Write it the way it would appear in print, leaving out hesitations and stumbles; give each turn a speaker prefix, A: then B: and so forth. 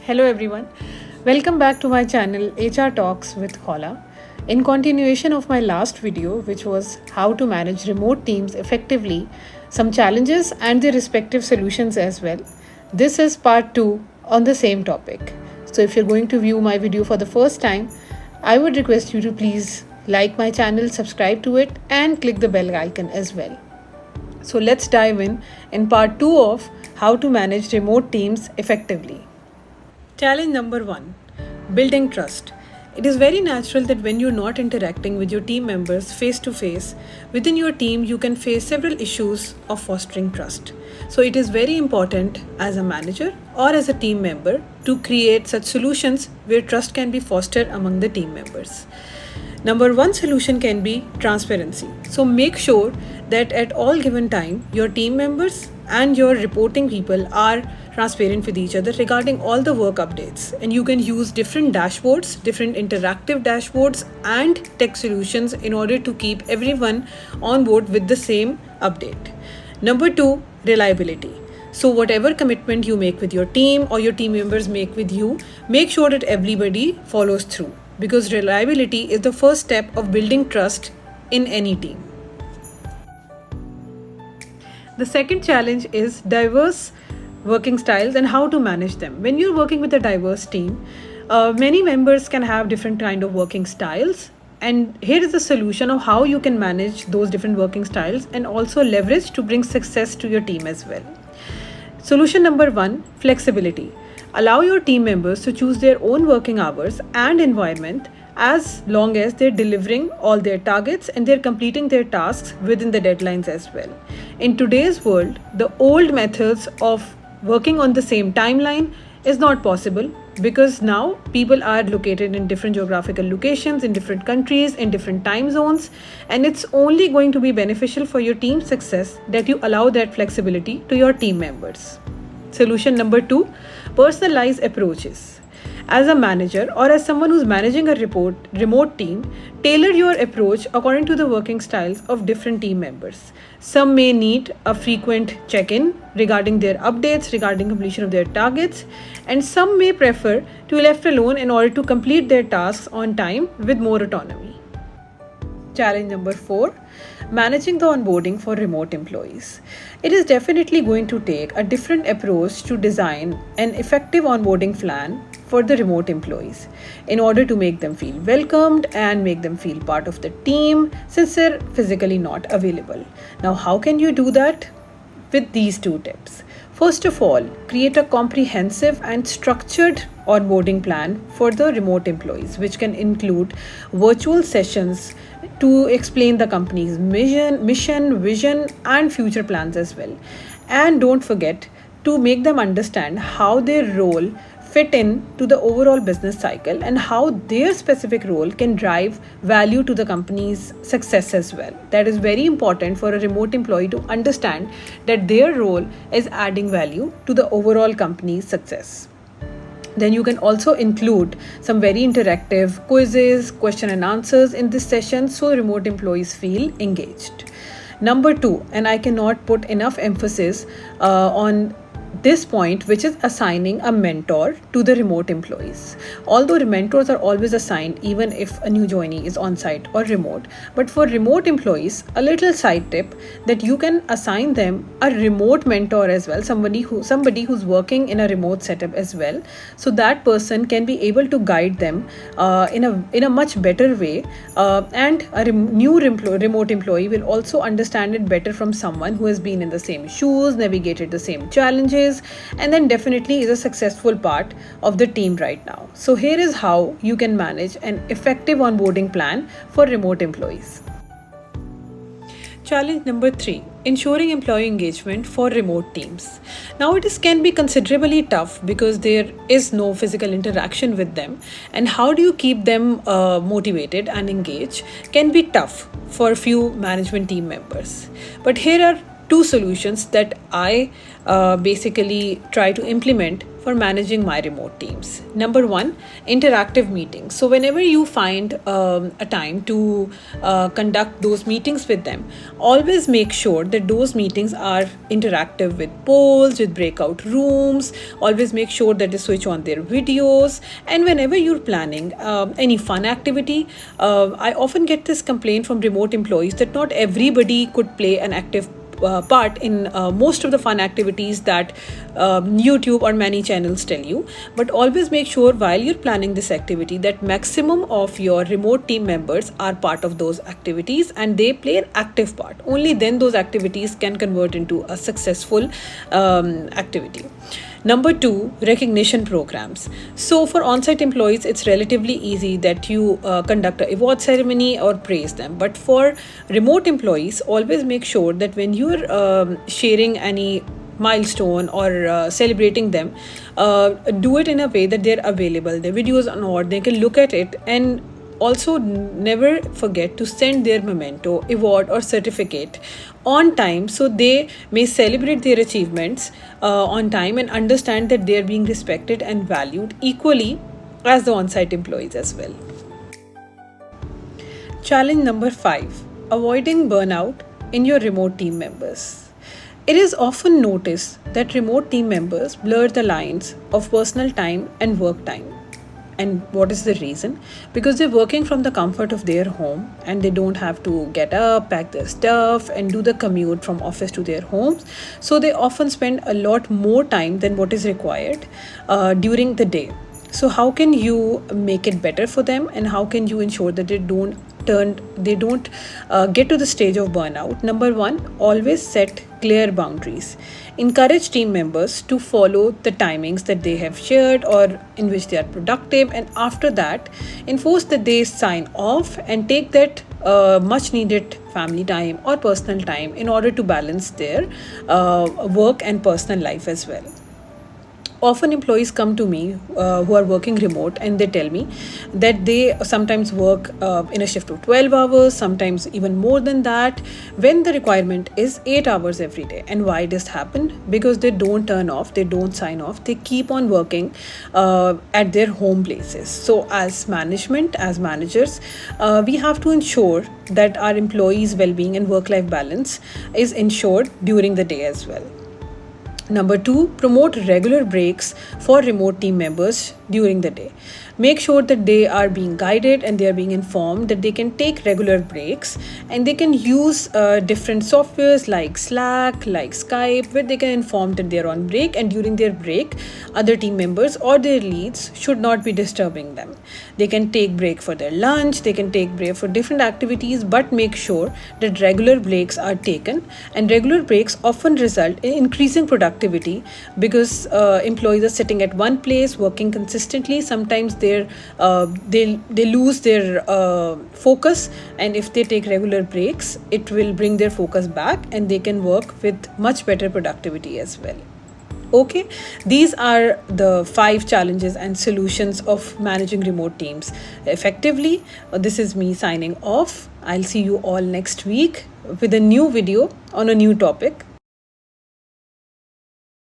A: Hello everyone. Welcome back to my channel HR Talks with Khala. In continuation of my last video, which was how to manage remote teams effectively, some challenges and their respective solutions as well. This is part 2 on the same topic. So if you're going to view my video for the first time, I would request you to please like my channel, subscribe to it and click the bell icon as well. So let's dive in part 2 of how to manage remote teams effectively. Challenge number 1, building trust. It is very natural that when you're not interacting with your team members face to face, within your team you can face several issues of fostering trust. So it is very important as a manager or as a team member to create such solutions where trust can be fostered among the team members. Number 1 solution can be transparency. So make sure that at all given time, your team members and your reporting people are transparent with each other regarding all the work updates. And you can use different dashboards, different interactive dashboards and tech solutions in order to keep everyone on board with the same update. Number 2, reliability. So whatever commitment you make with your team or your team members make with you, make sure that everybody follows through, because reliability is the first step of building trust in any team. The second challenge is diverse working styles and how to manage them. When you're working with a diverse team, many members can have different kind of working styles. And here is the solution of how you can manage those different working styles and also leverage to bring success to your team as well. Solution number 1, flexibility. Allow your team members to choose their own working hours and environment as long as they're delivering all their targets and they're completing their tasks within the deadlines as well. In today's world, the old methods of working on the same timeline is not possible, because now people are located in different geographical locations, in different countries, in different time zones, and it's only going to be beneficial for your team's success that you allow that flexibility to your team members. Solution number 2, personalized approaches. As a manager or as someone who's managing a remote team, tailor your approach according to the working styles of different team members. Some may need a frequent check-in regarding their updates, regarding completion of their targets, and some may prefer to be left alone in order to complete their tasks on time with more autonomy. Challenge number 4, managing the onboarding for remote employees. It is definitely going to take a different approach to design an effective onboarding plan for the remote employees in order to make them feel welcomed and make them feel part of the team since they're physically not available. Now, how can you do that? With these 2 tips. First of all, create a comprehensive and structured onboarding plan for the remote employees, which can include virtual sessions to explain the company's mission, vision, and future plans as well. And don't forget to make them understand how their role fit in to the overall business cycle and how their specific role can drive value to the company's success as well. That is very important for a remote employee to understand that their role is adding value to the overall company's success. Then you can also include some very interactive quizzes, question and answers in this session so remote employees feel engaged. Number 2, and I cannot put enough emphasis on this point, which is assigning a mentor to the remote employees. Although mentors are always assigned even if a new joinee is on site or remote, but for remote employees, a little side tip that you can assign them a remote mentor as well, somebody who's working in a remote setup as well, so that person can be able to guide them in a much better way, and a new remote employee will also understand it better from someone who has been in the same shoes, navigated the same challenges, and then definitely is a successful part of the team right now. So here is how you can manage an effective onboarding plan for remote employees. Challenge number 3, ensuring employee engagement for remote teams. Now it can be considerably tough because there is no physical interaction with them, and how do you keep them motivated and engaged can be tough for a few management team members. But here are 2 solutions that I basically try to implement for managing my remote teams. Number one, interactive meetings. So whenever you find a time to conduct those meetings with them, always make sure that those meetings are interactive with polls, with breakout rooms. Always make sure that they switch on their videos. And whenever you're planning any fun activity, I often get this complaint from remote employees that not everybody could play an active part in most of the fun activities that YouTube or many channels tell you. But always make sure while you're planning this activity that maximum of your remote team members are part of those activities and they play an active part. Only then those activities can convert into a successful activity. Number two, recognition programs. So for on-site employees, it's relatively easy that you conduct an award ceremony or praise them. But for remote employees, always make sure that when you're sharing any milestone or celebrating them, do it in a way that they're available. The videos on, they can look at it, and also never forget to send their memento, award or certificate on time, so they may celebrate their achievements on time and understand that they are being respected and valued equally as the on-site employees as well. Challenge number 5, avoiding burnout in your remote team members. It is often noticed that remote team members blur the lines of personal time and work time. And what is the reason? Because they're working from the comfort of their home and they don't have to get up, pack their stuff, and do the commute from office to their homes. So they often spend a lot more time than what is required during the day. So how can you make it better for them, and how can you ensure that they don't get to the stage of burnout? Number one, always set clear boundaries. Encourage team members to follow the timings that they have shared or in which they are productive, and after that enforce that they sign off and take that much needed family time or personal time in order to balance their work and personal life as well. Often employees come to me who are working remote, and they tell me that they sometimes work in a shift of 12 hours, sometimes even more than that, when the requirement is 8 hours every day. And why this happened? Because they don't turn off, they don't sign off, they keep on working at their home places. So as management, as managers, we have to ensure that our employees' well-being and work-life balance is ensured during the day as well. Number two, promote regular breaks for remote team members during the day. Make sure that they are being guided and they are being informed that they can take regular breaks, and they can use different softwares like Slack, like Skype, where they can inform that they are on break, and during their break, other team members or their leads should not be disturbing them. They can take break for their lunch, they can take break for different activities, but make sure that regular breaks are taken. And regular breaks often result in increasing productivity because employees are sitting at one place working consistently. Sometimes they lose their focus, and if they take regular breaks, it will bring their focus back and they can work with much better productivity as well. Okay, these are the 5 challenges and solutions of managing remote teams effectively. This is me signing off. I'll see you all next week with a new video on a new topic.